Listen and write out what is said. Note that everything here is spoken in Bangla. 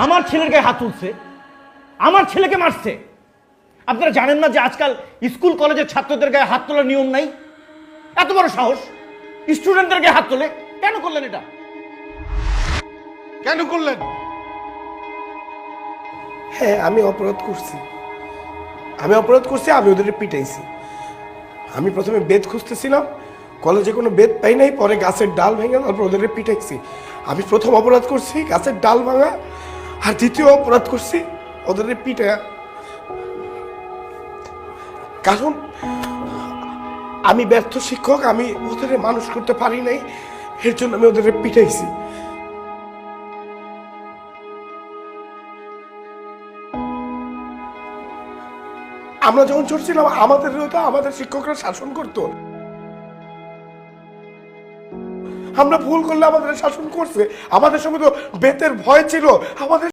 আমার ছেলের গায়ে হাত তুলছে, আমার ছেলেকে মারছে। আপনারা জানেন না যে আজকাল স্কুল কলেজের ছাত্রদের গায়ে হাত তোলার নিয়ম নাই? এত বড় সাহস স্টুডেন্টদের গায়ে হাত তোলে। কেন করলেন এটা? কেন করলেন? হ্যাঁ, আমি অপরাধ করছি, আমি ওদের পিটাইছি। আমি প্রথমে বেদ খুঁজতেছিলাম, কলেজে কোনো বেদ পাই নাই, পরে গাছের ডাল ভেঙে তারপর ওদের পিটাইছি। আমি প্রথম অপরাধ করছি গাছের ডাল ভাঙা, আর দ্বিতীয় অপরাধ করছি ওদের পিটা। কারণ আমি ব্যর্থ শিক্ষক, আমি ওদের মানুষ করতে পারি নাই, এর জন্য আমি ওদের পিটাইছি। আমরা যখন ছোট ছিলাম আমাদের শিক্ষকরা শাসন করতো, আমরা ভুল করলে আমাদের শাসন করছে। আমাদের সময় তো বেতের ভয় ছিল, আমাদের